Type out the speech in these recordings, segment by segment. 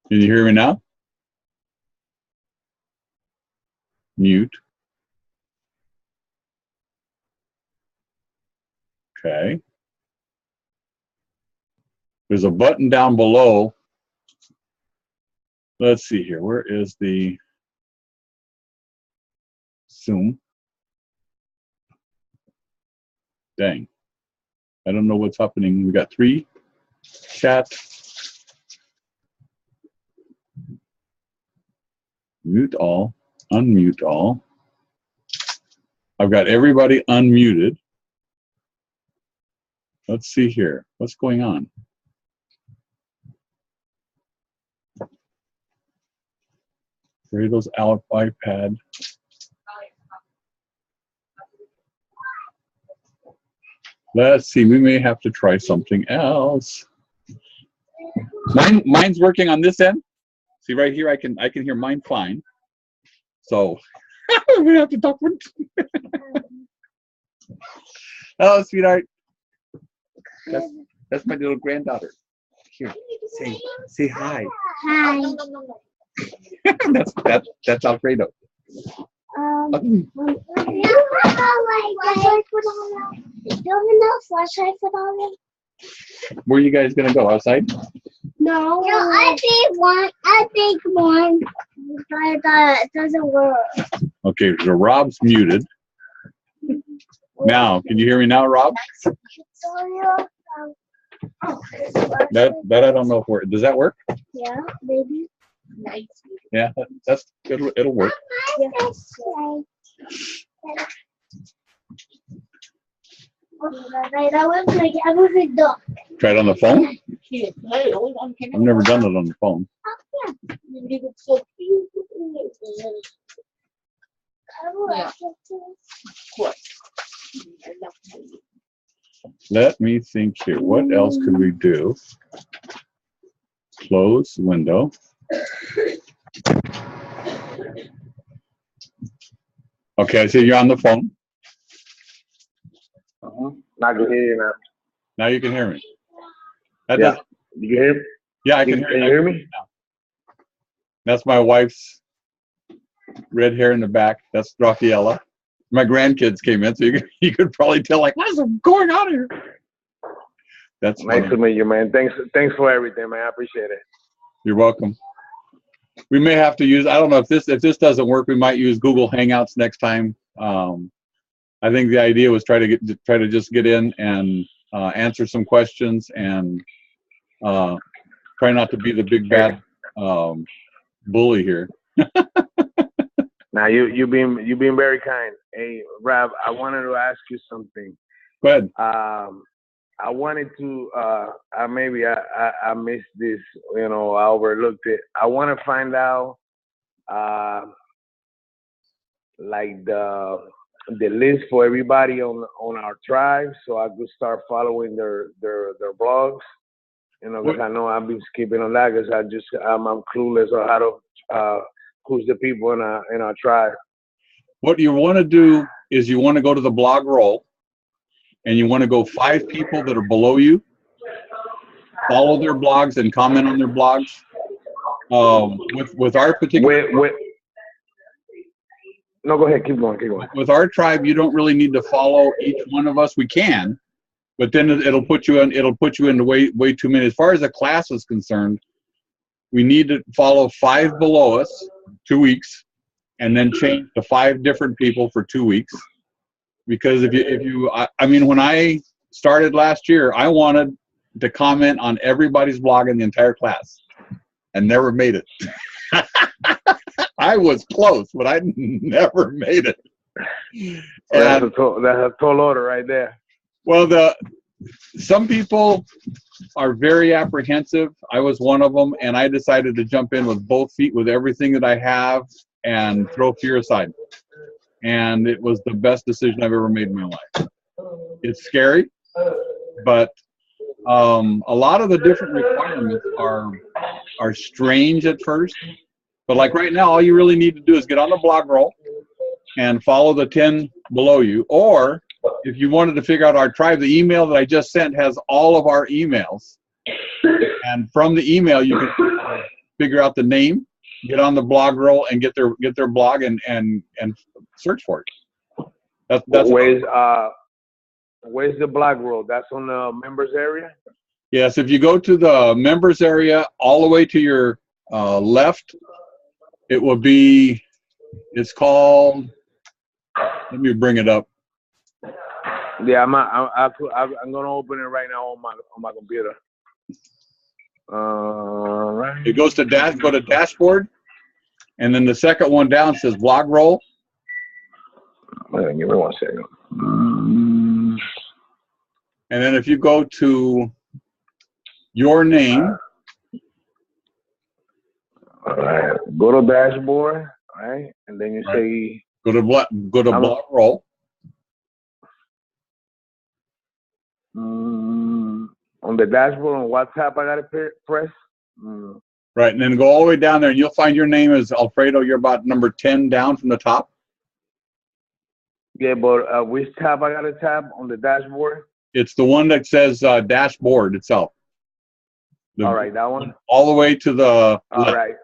Can you hear me now? Mute. Okay. There's a button down below. Let's see here. Where is the Zoom? Dang. I don't know what's happening. We got 3 chat. Mute all. Unmute all. I've got everybody unmuted. Let's see here. What's going on? Alfredo's iPad. Let's see. We may have to try something else. Mine's working on this end. See right here, I can hear mine fine. So we have to talk. Oh, sweetheart. That's my little granddaughter. Here, say hi. Hi. that's Alfredo. Where are you guys gonna go? Outside? No, I think one, but it doesn't work. Okay, so Rob's muted. Now, can you hear me now, Rob? That I don't know if work. Does that work? Yeah, maybe. Nice. Yeah, it'll work. Yes. Try it on the phone? I've never done it on the phone. Let me think here. What else could we do? Close window. Okay, I see you're on the phone. I can hear you now. Now you can hear me. That Yeah. does, You can hear me? yeah, I can hear Can you hear me? now. That's my wife's red hair in the back. That's Rafaela. My grandkids came in, so you could probably tell, like, what is going on here? That's funny. Nice to meet you, man. Thanks for everything, man. I appreciate it. You're welcome. We may have to use, I don't know if this doesn't work, we might use Google Hangouts next time. I think the idea was try to just get in and answer some questions and try not to be the big bad bully here. Now you've been very kind. Hey, Rob, I wanted to ask you something. Go ahead. I wanted to maybe I missed this, I overlooked it. I want to find out like the list for everybody on our tribe, so I could start following their blogs. Because I know I've been skipping on that because I'm clueless on how to who's the people in our tribe. What you want to do is you want to go to the blog roll, and you want to go 5 people that are below you, follow their blogs and comment on their blogs. With our particular no, go ahead, keep going. With our tribe, you don't really need to follow each one of us. We can, but then it'll put you into way too many. As far as the class is concerned, we need to follow 5 below us 2 weeks, and then change to 5 different people for 2 weeks. Because I mean, when I started last year, I wanted to comment on everybody's blog in the entire class, and never made it. I was close, but I never made it. That's a tall order right there. Well, some people are very apprehensive. I was one of them, and I decided to jump in with both feet, with everything that I have, and throw fear aside. And it was the best decision I've ever made in my life. It's scary, but a lot of the different requirements are strange at first. But like right now, all you really need to do is get on the blog roll and follow the 10 below you. Or if you wanted to figure out our tribe, the email that I just sent has all of our emails. And from the email, you can figure out the name, get on the blog roll, and get their blog and search for it. That's where's the blog roll? That's on the members area? Yes, if you go to the members area all the way to your left, it will be, it's called, let me bring it up. Yeah, I'm gonna open it right now on my computer. Right. It goes to go to dashboard, and then the second one down says blog roll. Give me 1 second. And then if you go to your name, all right, go to dashboard, right, and then you say go to blog roll. On the dashboard, on what tab I gotta press? Right, and then go all the way down there, and you'll find your name is Alfredo. You're about number 10 down from the top. Yeah, but which tab I gotta tap on the dashboard? It's the one that says dashboard itself. All right, that one. All the way to the all left. Right,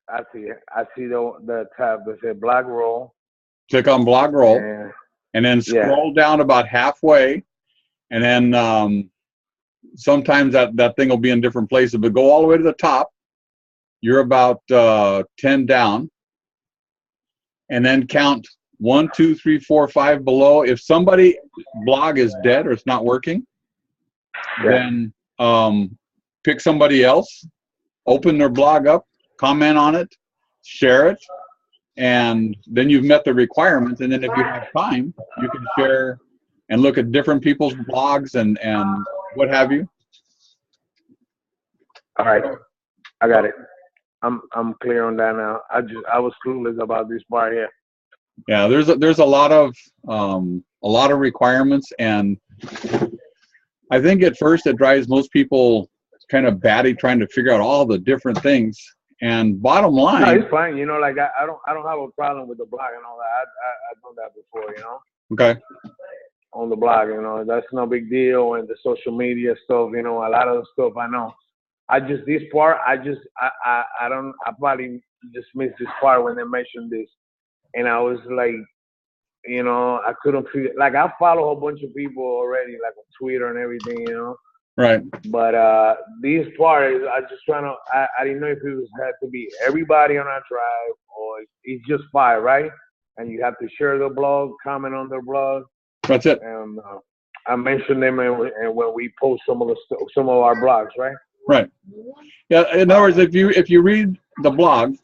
I see it. I see the tab that says blog roll. Click on blog roll, and then scroll down about halfway, and then sometimes that thing will be in different places, but go all the way to the top. You're about 10 down, and then count 1, 2, 3, 4, 5 below. If somebody blog is dead or it's not working, then pick somebody else, open their blog up, comment on it, share it, and then you've met the requirements. And then if you have time, you can share and look at different people's blogs and what have you. All right, I got it. I'm clear on that now. I was clueless about this part here. Yeah, there's a lot of requirements, and I think at first it drives most people kind of batty trying to figure out all the different things. And bottom line, no, it's fine. You know, like I don't have a problem with the blog and all that. I've done that before. You know. Okay. On the blog, you know, that's no big deal. And the social media stuff, you know, a lot of the stuff I know. This part, I probably just missed this part when they mentioned this. And I was like, you know, I couldn't figure, like I follow a whole bunch of people already, like on Twitter and everything, you know. Right. But this part is, I didn't know if it had to be everybody on our tribe or it's just 5, right? And you have to share the blog, comment on their blog. That's it. And I mentioned them and when we post some of our blogs, right? Right. Yeah. In other words, if you read the blog,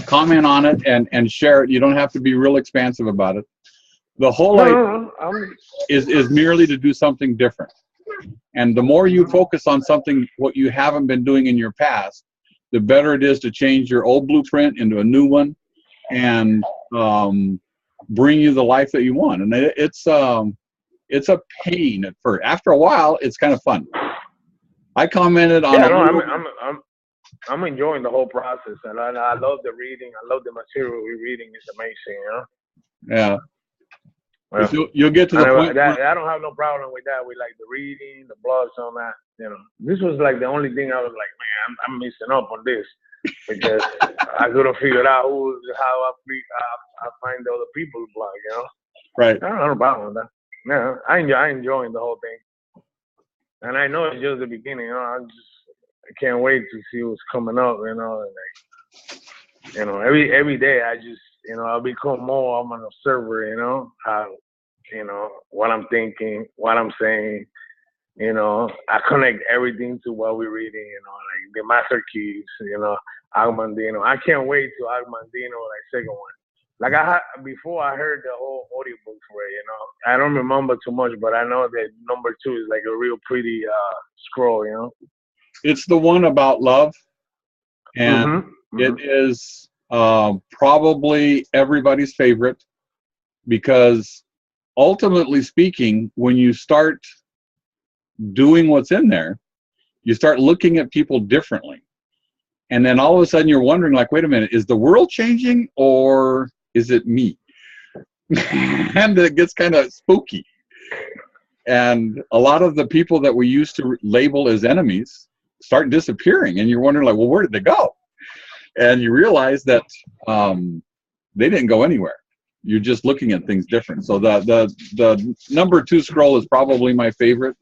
comment on it and share it. You don't have to be real expansive about it. The whole idea is merely to do something different. And the more you focus on something what you haven't been doing in your past, the better it is to change your old blueprint into a new one and bring you the life that you want. And it's a pain at first. After a while, it's kind of fun. I commented on. Yeah, no, I'm enjoying the whole process, and I love the reading. I love the material we're reading. It's amazing, you know. Yeah. Well, you'll get to the point. I don't have no problem with that. We like the reading, the blogs, all that. You know, this was like the only thing I was like, man, I'm missing up on this because I couldn't figure out how I find the other people's blog. You know. Right. I don't have no problem with that. Yeah, I enjoying the whole thing. And I know it's just the beginning, you know. I can't wait to see what's coming up, you know. And like, you know, every day I just, you know, I become more of an observer, you know, how, you know, what I'm thinking, what I'm saying, you know. I connect everything to what we're reading, you know, like the master keys, you know, Agmandino. I can't wait to Agmandino, like second one. Like before I heard the whole audiobooks were, you know, I don't remember too much, but I know that number 2 is like a real pretty scroll, you know. It's the one about love, and it is probably everybody's favorite because ultimately speaking, when you start doing what's in there, you start looking at people differently. And then all of a sudden you're wondering, like, wait a minute, is the world changing or is it me? And it gets kind of spooky. And a lot of the people that we used to label as enemies start disappearing, and you're wondering like, well, where did they go? And you realize that they didn't go anywhere. You're just looking at things different. So the number 2 scroll is probably my favorite.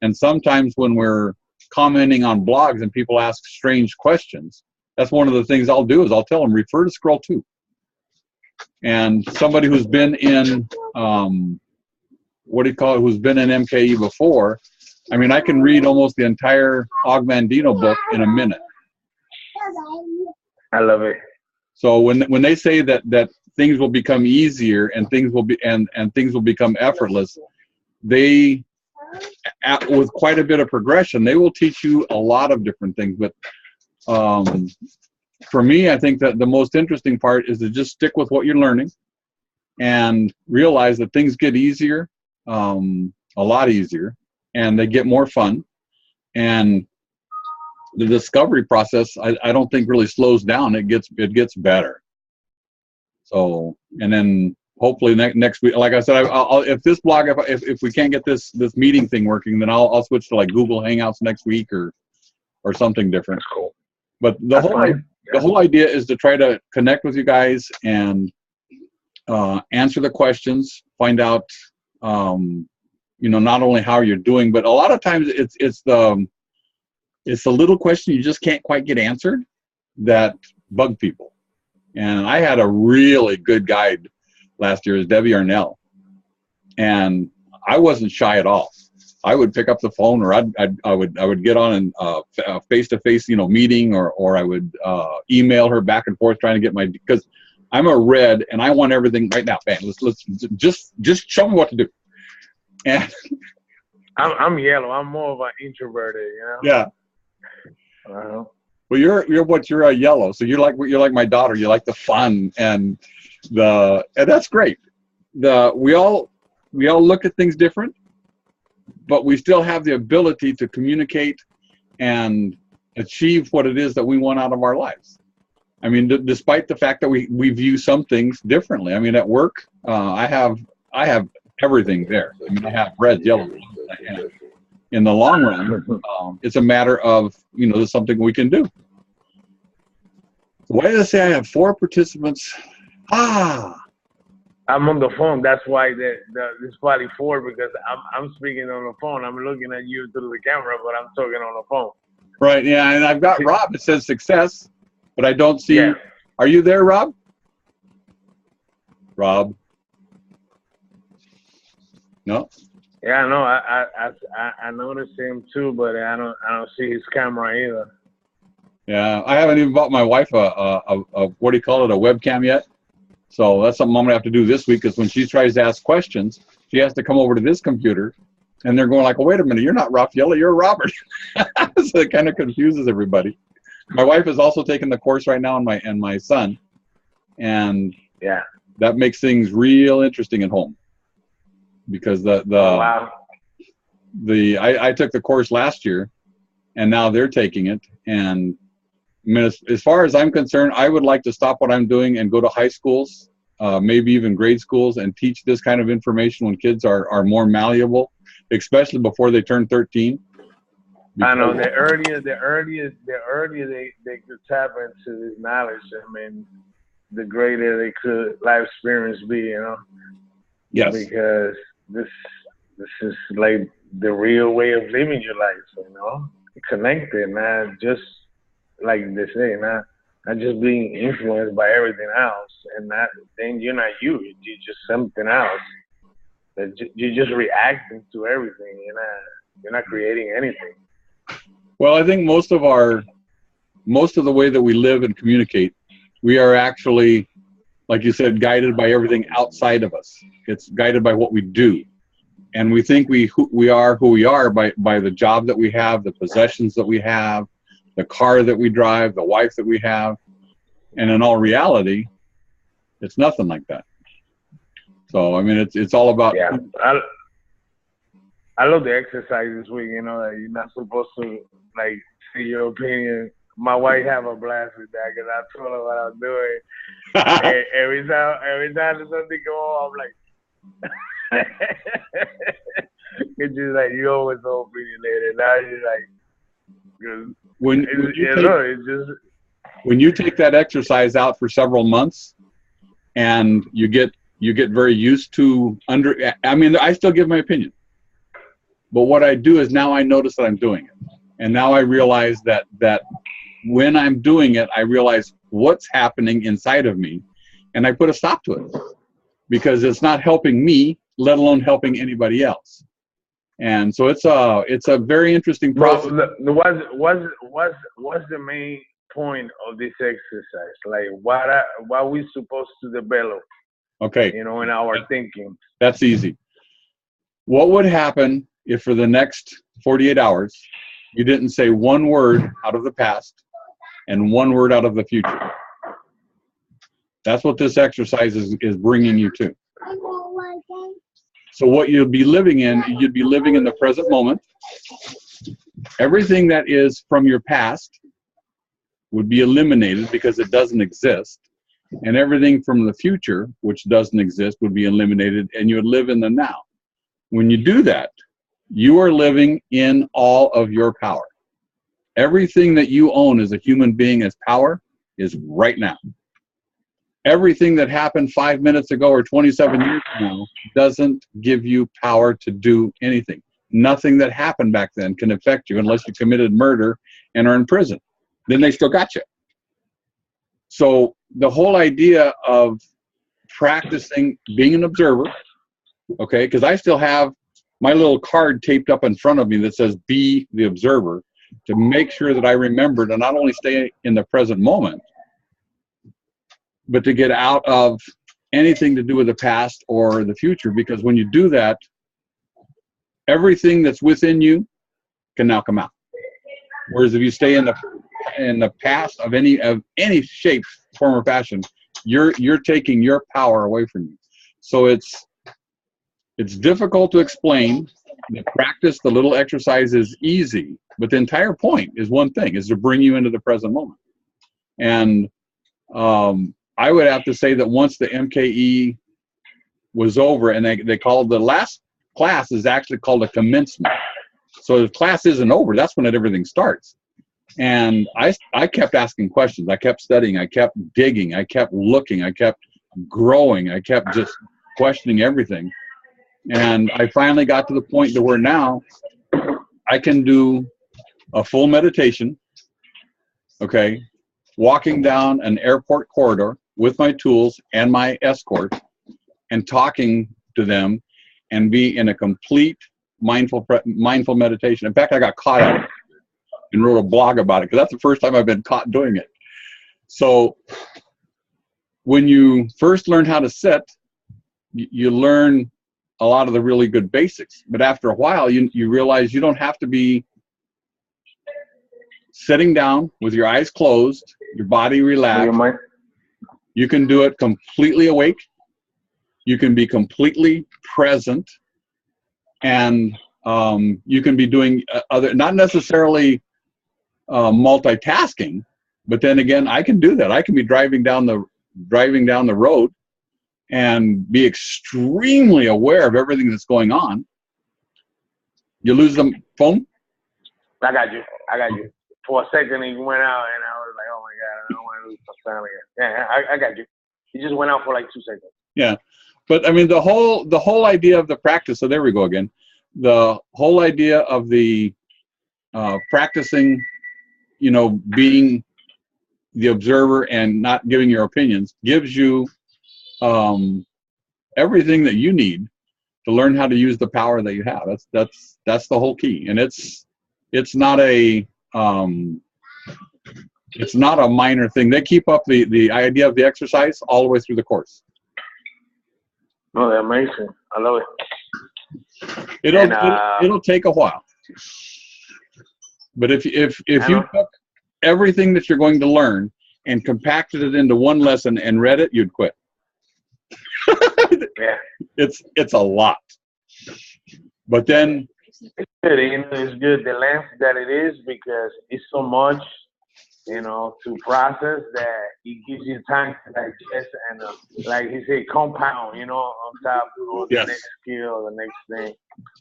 And sometimes when we're commenting on blogs and people ask strange questions, that's one of the things I'll do is I'll tell them, refer to scroll 2. And somebody who's been in, who's been in MKE before, I mean, I can read almost the entire Og Mandino book in a minute. I love it. So when they say that things will become easier and things will be and things will become effortless, they, with quite a bit of progression, they will teach you a lot of different things. But for me, I think that the most interesting part is to just stick with what you're learning and realize that things get easier, a lot easier, and they get more fun. And the discovery process, I don't think really slows down. It gets better. So, and then hopefully next week, like I said, I'll if this blog, if we can't get this meeting thing working, then I'll switch to like Google Hangouts next week or something different. That's cool. But the whole idea is to try to connect with you guys and answer the questions, find out, not only how you're doing, but a lot of times it's the little question you just can't quite get answered that bug people. And I had a really good guide last year, is Debbie Arnell, and I wasn't shy at all. I would pick up the phone, or I would get on a face-to-face meeting, or I would email her back and forth trying to get because I'm a red and I want everything right now. Bang, let's just show me what to do. And I'm yellow. I'm more of an introverted, Yeah. Well, you're a yellow, so you're like my daughter. You like the fun and that's great. We all look at things different, but we still have the ability to communicate and achieve what it is that we want out of our lives. I mean, despite the fact that we view some things differently. I mean, at work, I have everything there. I mean, I have red, yellow. In the long run, it's a matter of, there's something we can do. Why did I say I have 4 participants? I'm on the phone. That's why it's probably 4, because I'm speaking on the phone. I'm looking at you through the camera, but I'm talking on the phone. Right, yeah, and I've got Rob. It says success, but I don't see. Yeah. Are you there, Rob? Rob? No? Yeah, no, I noticed him too, but I don't see his camera either. Yeah, I haven't even bought my wife a what do you call it, a webcam yet. So that's something I'm gonna have to do this week, because when she tries to ask questions, she has to come over to this computer, and they're going like, "Oh, wait a minute, you're not Rafaela, you're Robert." So it kind of confuses everybody. My wife is also taking the course right now, and my son, and yeah, that makes things real interesting at home, because wow. I took the course last year, and now they're taking it. And I mean, as far as I'm concerned, I would like to stop what I'm doing and go to high schools, maybe even grade schools, and teach this kind of information when kids are more malleable, especially before they turn 13. I know, the earlier they could tap into this knowledge, I mean, the greater they could life experience be, Yes. Because this is like the real way of living your life, connected, not just like they say, not just being influenced by everything else, and then you're not you're just something else. You're just reacting to everything. You're not creating anything. Well, I think most of the way that we live and communicate, we are actually, like you said, guided by everything outside of us. It's guided by what we do. And we think we are who we are by the job that we have, the possessions that we have, the car that we drive, the wife that we have. And in all reality, it's nothing like that. So, I mean, it's all about. Yeah. I love the exercise this week, that you're not supposed to, like, see your opinion. My wife have a blast with that, because I told her what I'm doing. And every time there's something go on, I'm like, it's just like, you always so opinionated. Now you're like, when you take that exercise out for several months, and you get very used to I mean, I still give my opinion, but what I do is now I notice that I'm doing it, and now I realize that when I'm doing it, I realize what's happening inside of me, and I put a stop to it because it's not helping me, let alone helping anybody else. And so it's a very interesting process. What's the main point of this exercise? Like, what we supposed to develop? Okay. In our thinking. That's easy. What would happen if for the next 48 hours you didn't say one word out of the past and one word out of the future? That's what this exercise is bringing you to. So what you'd be living in the present moment. Everything that is from your past would be eliminated because it doesn't exist. And everything from the future, which doesn't exist, would be eliminated, and you would live in the now. When you do that, you are living in all of your power. Everything that you own as a human being as power is right now. Everything that happened 5 minutes ago or 27 years ago doesn't give you power to do anything. Nothing that happened back then can affect you unless you committed murder and are in prison. Then they still got you. So the whole idea of practicing being an observer, okay, because I still have my little card taped up in front of me that says be the observer, to make sure that I remember to not only stay in the present moment, but to get out of anything to do with the past or the future, because when you do that, everything that's within you can now come out. Whereas if you stay in the past of any shape, form, or fashion, you're taking your power away from you. So it's difficult to explain. The practice, the little exercise is easy, but the entire point is one thing, is to bring you into the present moment. And I would have to say that once the MKE was over, and they called the last class is actually called a commencement. So the class isn't over, that's when everything starts. And I kept asking questions, I kept studying, I kept digging, I kept looking, I kept growing, I kept just questioning everything. And I finally got to the point to where now I can do a full meditation, okay, walking down an airport corridor with my tools and my escort and talking to them and be in a complete mindful meditation. In fact, I got caught at it and wrote a blog about it because that's the first time I've been caught doing it. So when you first learn how to sit, you learn a lot of the really good basics, but after a while you realize you don't have to be sitting down with your eyes closed, your body relaxed. You can do it completely awake. You can be completely present, and you can be doing other, not necessarily multitasking, but then again, I can do that. I can be driving down the road and be extremely aware of everything that's going on. You lose the phone? I got you. For a second, he went out, and I was like, oh my God, I don't want to lose my family. Yeah, I got you. He just went out for like 2 seconds. Yeah. But I mean, the whole idea of the practice, so there we go again. The whole idea of the practicing, being the observer and not giving your opinions gives you everything that you need to learn how to use the power that you have. That's the whole key. And it's not a minor thing. They keep up the idea of the exercise all the way through the course. Oh, that's amazing. I love it. It'll take a while. But if you took everything that you're going to learn and compacted it into one lesson and read it, you'd quit. Yeah. It's a lot. But then it's good. It's good the length that it is, because it's so much, to process, that it gives you time to digest and like he said, compound, on top of the next skill, the next thing.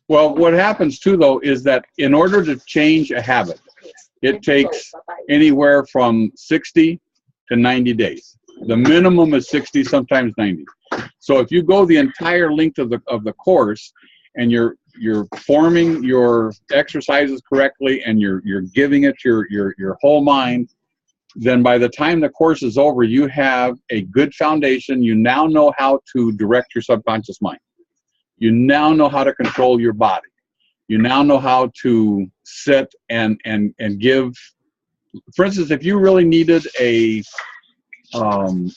Well, what happens too, though, is that in order to change a habit, it takes anywhere from 60 to 90 days. The minimum is 60, sometimes 90. So if you go the entire length of the course and you're forming your exercises correctly and you're giving it your whole mind, then by the time the course is over, you have a good foundation. You now know how to direct your subconscious mind. You now know how to control your body. You now know how to sit and give. For instance, if you really needed a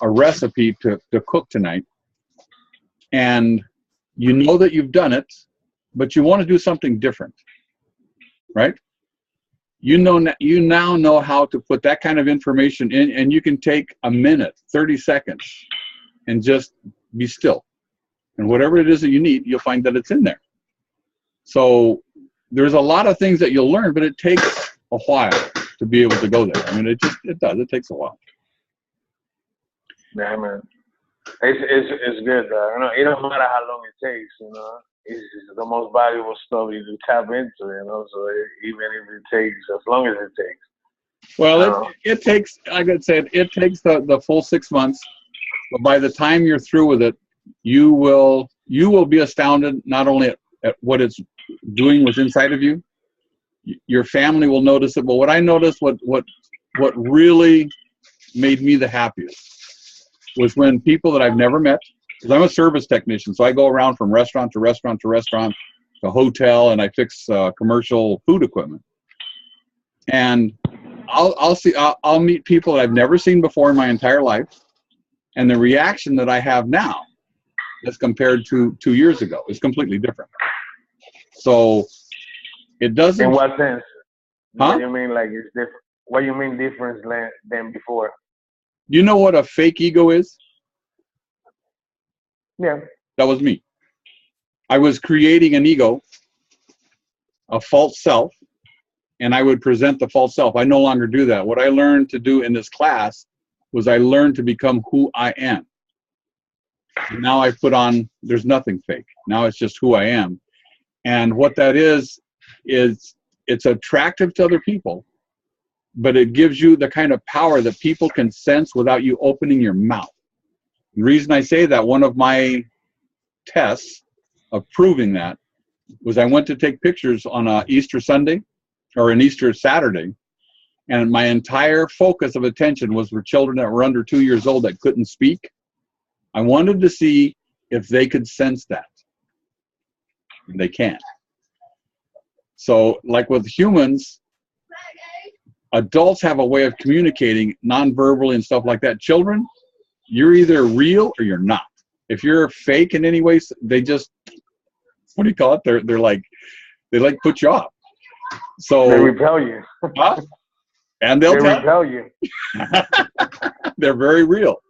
recipe to cook tonight, and you know that you've done it, but you want to do something different, right? You now know how to put that kind of information in, and you can take a minute, 30 seconds, and just be still. And whatever it is that you need, you'll find that it's in there. So there's a lot of things that you'll learn, but it takes a while to be able to go there. I mean, it does. It takes a while. Yeah, man. It's good. It don't matter how long it takes. It's the most valuable stuff you can tap into. So even if it takes as long as it takes. Well, it takes. Like I said, it takes the full 6 months. But by the time you're through with it, you will be astounded not only at what it's doing what's inside of you. Your family will notice it. But what I noticed, what really made me the happiest was when people that I've never met, because I'm a service technician, so I go around from restaurant to restaurant to restaurant to hotel, and I fix commercial food equipment. And I'll meet people that I've never seen before in my entire life, and the reaction that I have now, as compared to 2 years ago, is completely different. So it doesn't. In what sense? Huh? What do you mean, like it's different? What do you mean different than before? Do you know what a fake ego is? Yeah. That was me. I was creating an ego, a false self, and I would present the false self. I no longer do that. What I learned to do in this class was I learned to become who I am. And now I put on, there's nothing fake. Now it's just who I am. And what that is it's attractive to other people, but it gives you the kind of power that people can sense without you opening your mouth. The reason I say that, one of my tests of proving that was I went to take pictures on a Easter Sunday or an Easter Saturday, and my entire focus of attention was for children that were under 2 years old that couldn't speak. I wanted to see if they could sense that. And they can't. So like with humans, adults have a way of communicating non-verbally and stuff like that. Children, you're either real or you're not. If you're fake in any way, they just, what do you call it? They're like, they like put you off. So they repel you. Huh? And they'll repel you. They're very real.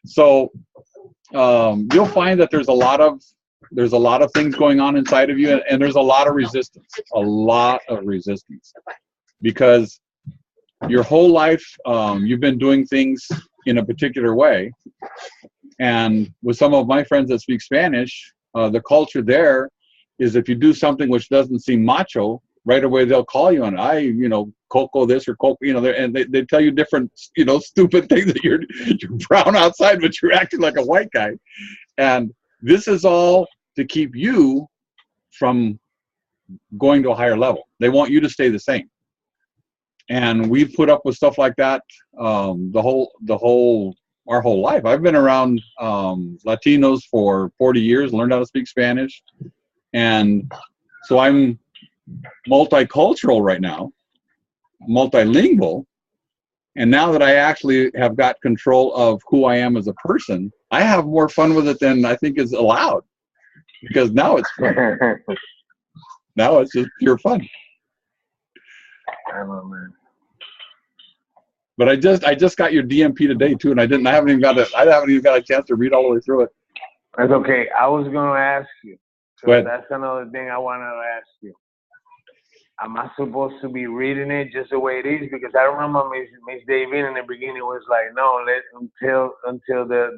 So you'll find that there's a lot of things going on inside of you, and there's a lot of resistance, because your whole life you've been doing things in a particular way. And with some of my friends that speak Spanish, the culture there is if you do something which doesn't seem macho, right away they'll call you on it. Coco this or Coco, and they tell you different, stupid things that you're brown outside, but you're acting like a white guy. And this is all to keep you from going to a higher level. They want you to stay the same. And we've put up with stuff like that our whole life. I've been around Latinos for 40 years, learned how to speak Spanish. And so I'm multicultural right now, multilingual. And now that I actually have got control of who I am as a person, I have more fun with it than I think is allowed. Because now it's fun. Now it's just pure fun. I don't know, man. But I just got your DMP today too, and I haven't even got a chance to read all the way through it. That's okay. I was gonna ask you. Go ahead. That's another thing I wanted to ask you. Am I supposed to be reading it just the way it is? Because I remember Miss David in the beginning was like, no, until the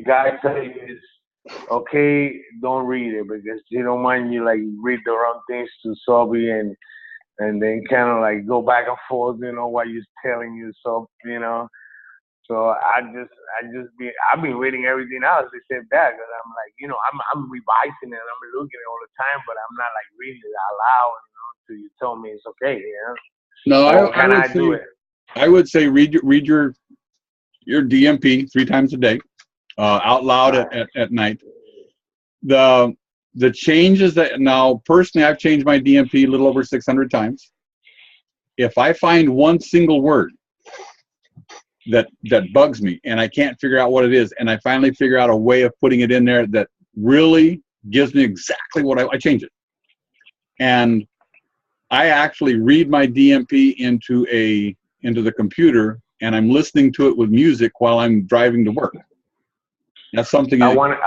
guy tell you it's okay, don't read it, because you don't mind you like read the wrong things to Sobi and and then kind of like go back and forth, while you're telling yourself. So I've been reading everything else they said back, and I'm like, I'm revising it, and I'm looking at it all the time, but I'm not like reading it out loud, until you tell me it's okay, No, Or can I do it? I would say read your DMP 3 times a day, out loud at night. The changes that now personally I've changed my DMP a little over 600 times. If I find one single word that bugs me and I can't figure out what it is, and I finally figure out a way of putting it in there that really gives me exactly what I change it. And I actually read my DMP into the computer, and I'm listening to it with music while I'm driving to work. That's something I wanted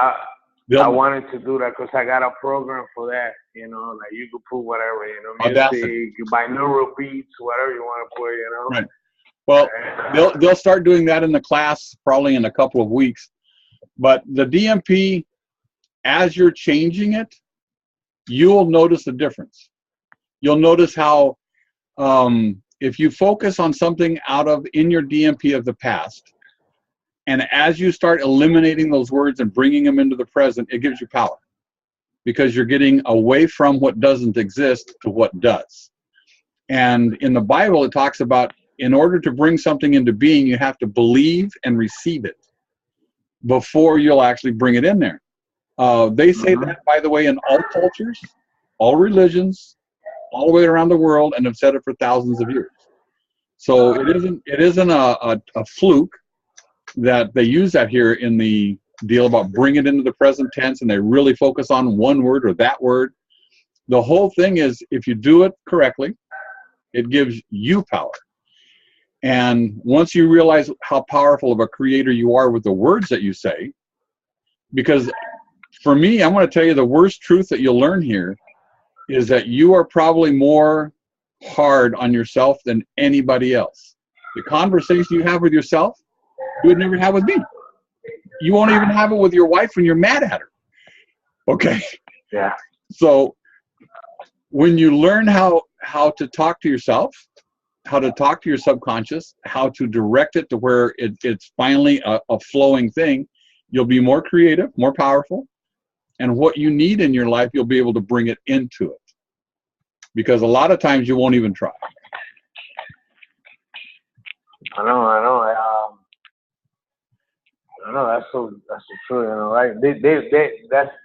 to do that because I got a program for that. Like you could put whatever, music, binaural beats, whatever you want to put, Right. Well, they'll start doing that in the class probably in a couple of weeks. But the DMP, as you're changing it, you'll notice the difference. You'll notice how if you focus on something in your DMP of the past, and as you start eliminating those words and bringing them into the present, it gives you power, because you're getting away from what doesn't exist to what does. And in the Bible, it talks about in order to bring something into being, you have to believe and receive it before you'll actually bring it in there. They say that, by the way, in all cultures, all religions, all the way around the world, and have said it for thousands of years. So it isn't a fluke that they use that here in the deal about bring it into the present tense, and they really focus on one word or that word. The whole thing is, if you do it correctly, it gives you power. And once you realize how powerful of a creator you are with the words that you say, because for me, I'm going to tell you the worst truth that you'll learn here is that you are probably more hard on yourself than anybody else. The conversation you have with yourself, you would never have with me. You won't even have it with your wife when you're mad at her. Okay? Yeah. So when you learn how to talk to yourself, how to talk to your subconscious, how to direct it to where it's finally a flowing thing, you'll be more creative, more powerful, and what you need in your life, you'll be able to bring it into it. Because a lot of times you won't even try. I know. That's so true, right?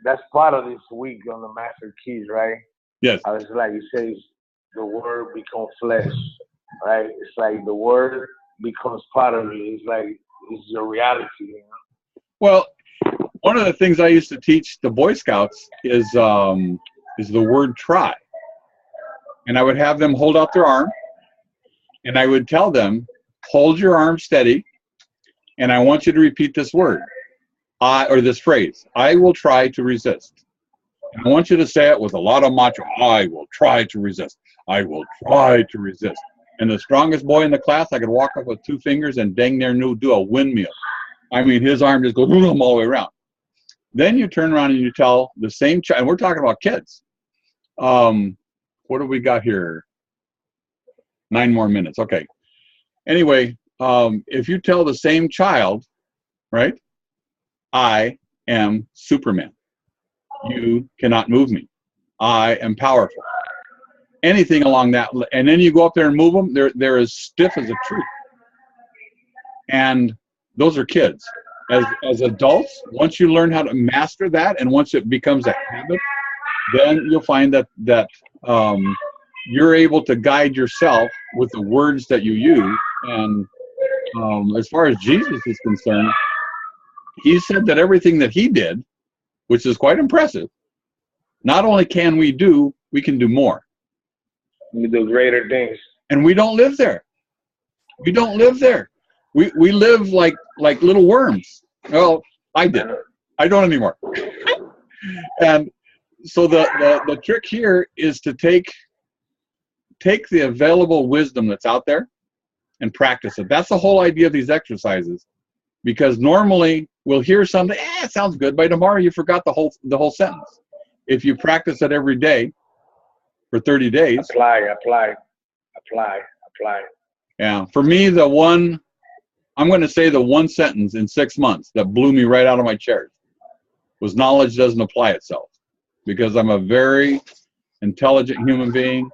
That's part of this week on the Master Keys, right? Yes. I was like, you say the word becomes flesh, right? It's like the word becomes part of you. It's like it's your reality, Well, one of the things I used to teach the Boy Scouts is the word try. And I would have them hold out their arm, and I would tell them, hold your arm steady, and I want you to repeat this word, or this phrase, I will try to resist. And I want you to say it with a lot of macho, I will try to resist. I will try to resist. And the strongest boy in the class, I could walk up with 2 fingers and dang near do a windmill. I mean, his arm just goes all the way around. Then you turn around and you tell the same child, and we're talking about kids. What do we got here? 9 more minutes. Okay. Anyway, if you tell the same child, right, I am Superman. You cannot move me. I am powerful. Anything along that, and then you go up there and move them, they're as stiff as a tree. And those are kids. As adults, once you learn how to master that, and once it becomes a habit, then you'll find that you're able to guide yourself with the words that you use. And as far as Jesus is concerned, he said that everything that he did, which is quite impressive, not only can we do, we can do more. We do greater things. And we don't live there. We don't live there. We live like little worms. Well, I did. I don't anymore. And so the trick here is to take the available wisdom that's out there and practice it. That's the whole idea of these exercises. Because normally we'll hear something, it sounds good. By tomorrow you forgot the whole sentence. If you practice it every day, for 30 days. Apply. Yeah. For me, I'm going to say the one sentence in 6 months that blew me right out of my chair was knowledge doesn't apply itself, because I'm a very intelligent human being.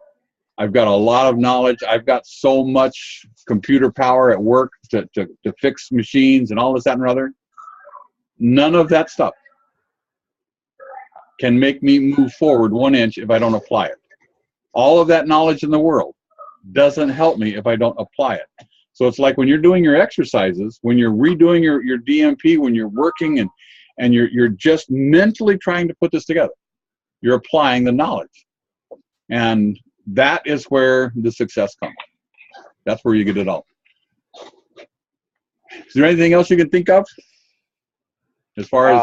I've got a lot of knowledge. I've got so much computer power at work to fix machines and all this, that, and other. None of that stuff can make me move forward 1 inch if I don't apply it. All of that knowledge in the world doesn't help me if I don't apply it. So it's like when you're doing your exercises, when you're redoing your DMP, when you're working and you're just mentally trying to put this together, you're applying the knowledge. And that is where the success comes. That's where you get it all. Is there anything else you can think of? As far as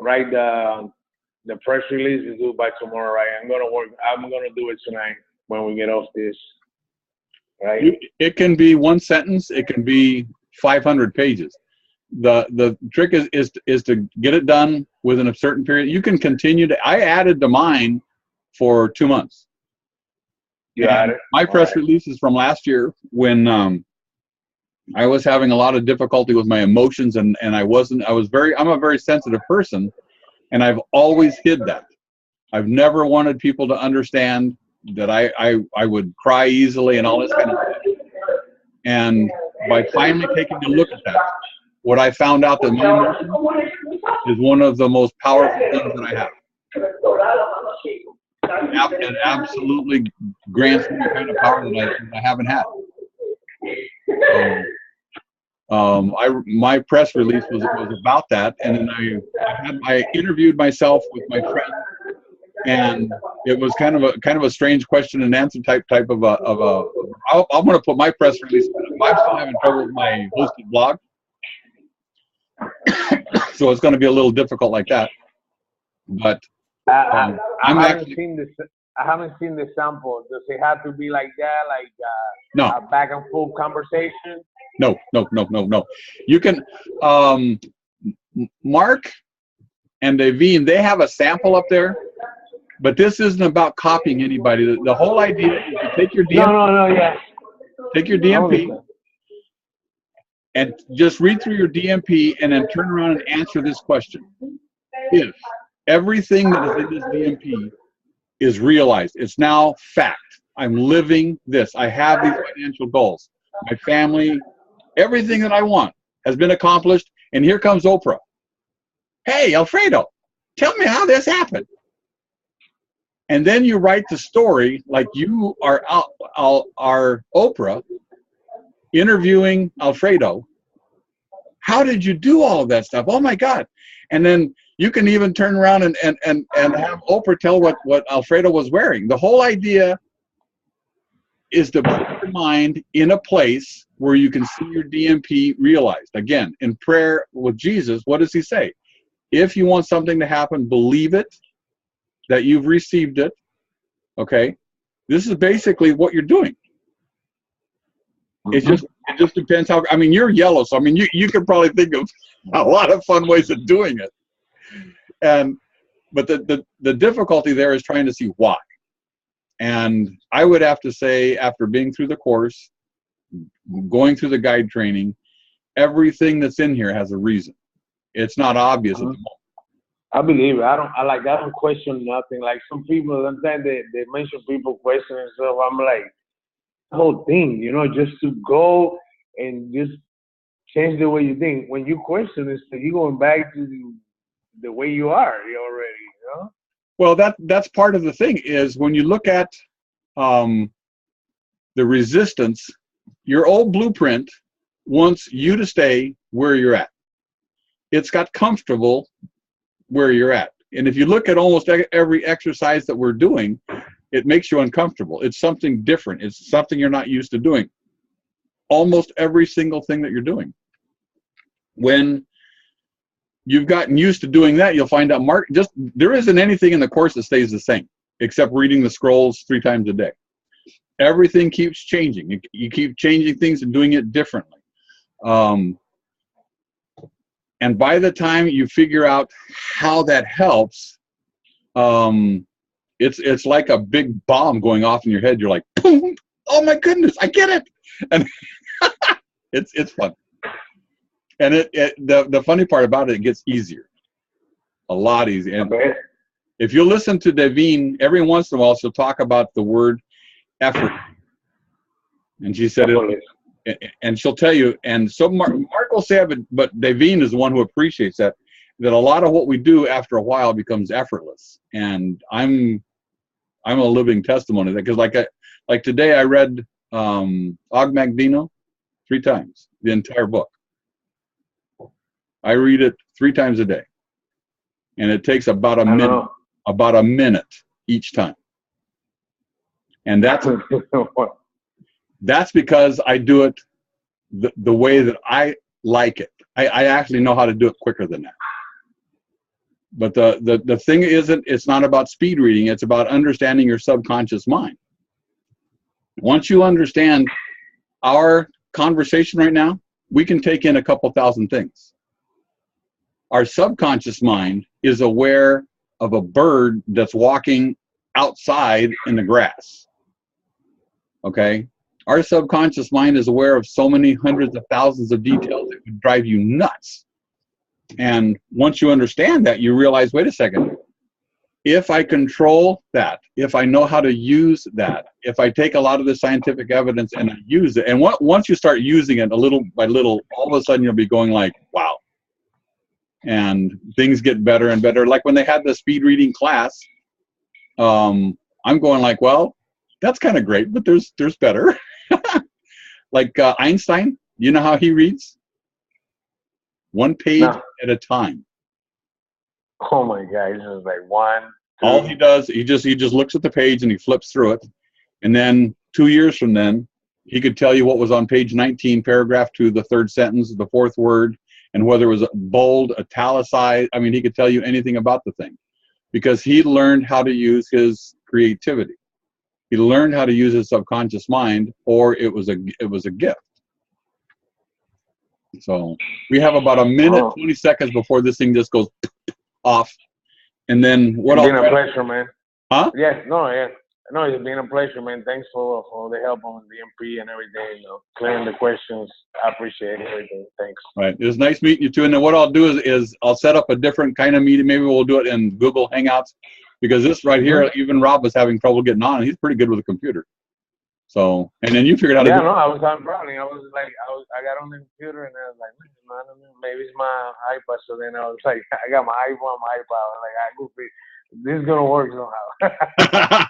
right, the press release is due by tomorrow, right? I'm gonna do it tonight when we get off this. Right? It can be one sentence. It can be 500 pages. The trick is to get it done within a certain period. You can continue to. I added to mine for 2 months. You added? My press release is from last year when I was having a lot of difficulty with my emotions, and I'm a very sensitive person, and I've always hid that. I've never wanted people to understand that I would cry easily and all this kind of stuff. And by finally taking a look at that, what I found out that my emotion is one of the most powerful things that I have. It absolutely grants me a kind of power that I haven't had. My press release was about that, and then I interviewed myself with my friend, and it was kind of a strange question and answer type of a. I'm going to put my press release. I'm still having trouble with my hosted blog, so it's going to be a little difficult like that. But I haven't seen the sample. Does it have to be like that, like no, a back and forth conversation? No. You can, Mark and Davine, they have a sample up there, but this isn't about copying anybody. The whole idea is to take your DMP, take your DMP, and just read through your DMP, and then turn around and answer this question: if everything that is in this DMP is realized, it's now fact. I'm living this. I have these financial goals. My family. Everything that I want has been accomplished, and here comes Oprah. Hey, Alfredo, tell me how this happened. And then you write the story like you are Oprah interviewing Alfredo. How did you do all of that stuff? Oh my God. And then you can even turn around and have Oprah tell what Alfredo was wearing. The whole idea is to put your mind in a place where you can see your DMP realized. Again, in prayer with Jesus, what does he say? If you want something to happen, believe it, that you've received it. Okay? This is basically what you're doing. It just depends how, I mean, you're yellow, so I mean, you could probably think of a lot of fun ways of doing it. But the difficulty there is trying to see why. And I would have to say, after being through the course, going through the guide training, everything that's in here has a reason. It's not obvious at the moment. I believe it. I don't question nothing. Like some people, sometimes they mention people question and stuff. I'm like, the whole thing, just to go and just change the way you think. When you question this, you're going back to the way you are already, Well, that's part of the thing is when you look at the resistance, your old blueprint wants you to stay where you're at. It's got comfortable where you're at. And if you look at almost every exercise that we're doing, it makes you uncomfortable. It's something different. It's something you're not used to doing. Almost every single thing that you're doing. When you've gotten used to doing that, you'll find out there isn't anything in the course that stays the same, except reading the scrolls 3 times a day. Everything keeps changing. You keep changing things and doing it differently. And by the time you figure out how that helps, it's like a big bomb going off in your head. You're like, boom, oh my goodness, I get it. And it's fun. And the funny part about it, it gets easier. A lot easier. And if you listen to Devine, every once in a while she'll talk about the word effort. And she said and she'll tell you, and so Mark will say it, but Devine is the one who appreciates that a lot of what we do after a while becomes effortless. And I'm a living testimony to that, because like today I read Og Magdino 3 times, the entire book. I read it 3 times a day, and it takes about a minute each time. And that's because I do it the way that I like it. I actually know how to do it quicker than that. But the thing it's not about speed reading, it's about understanding your subconscious mind. Once you understand our conversation right now, we can take in a couple thousand things. Our subconscious mind is aware of a bird that's walking outside in the grass. Okay? Our subconscious mind is aware of so many hundreds of thousands of details that would drive you nuts. And once you understand that, you realize, wait a second, if I control that, if I know how to use that, if I take a lot of the scientific evidence and I use it, and once you start using it a little by little, all of a sudden you'll be going like, wow. And things get better and better. Like when they had the speed reading class, I'm going like, well, that's kind of great, but there's better. Like Einstein, you know how he reads? 1 page at a time. Oh my God, this is like 1, 2. All he does, he just looks at the page and he flips through it. And then 2 years from then, he could tell you what was on page 19, paragraph 2, the 3rd sentence, the 4th word, and whether it was bold, italicized. I mean, he could tell you anything about the thing, because he learned how to use his creativity. He learned how to use his subconscious mind, or it was a gift. So we have about a minute, 20 seconds before this thing just goes off. And then what else? It's been a pleasure, man. Huh? Yes, no, it's been a pleasure, man. Thanks for the help on the MP and everything, clearing the questions. I appreciate everything. Thanks. Right. It was nice meeting you too. And then what I'll do is I'll set up a different kind of meeting. Maybe we'll do it in Google Hangouts, because this right here, even Rob was having trouble getting on, and he's pretty good with a computer. So, and then you figured out. Yeah, no, I was on Browning. I got on the computer, and I was like, I don't know, maybe it's my iPad. So then I was like, I got my iPhone, my iPad. I'm like, this is gonna work somehow.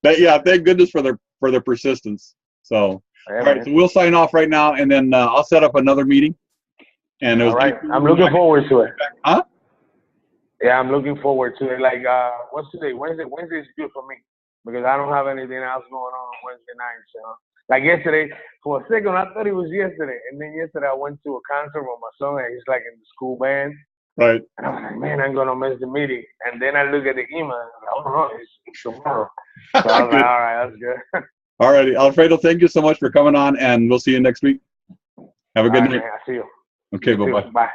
Yeah, thank goodness for their persistence. So, yeah, all right, man. so we'll sign off right now, and then I'll set up another meeting. And all right, I'm looking forward to it. Huh? Yeah, I'm looking forward to it. Like, what's today? Wednesday. Wednesday is good for me, because I don't have anything else going on Wednesday nights. Like yesterday, for a second, I thought it was yesterday. And then yesterday, I went to a concert with my son, and he's like in the school band. Right. And I was like, man, I'm going to miss the meeting. And then I look at the email, and I'm like, oh, no, it's tomorrow. So I was like, all right, that's good. All righty. Alfredo, thank you so much for coming on, and we'll see you next week. Have a good night. Man, I see you. Okay, bye-bye. Bye.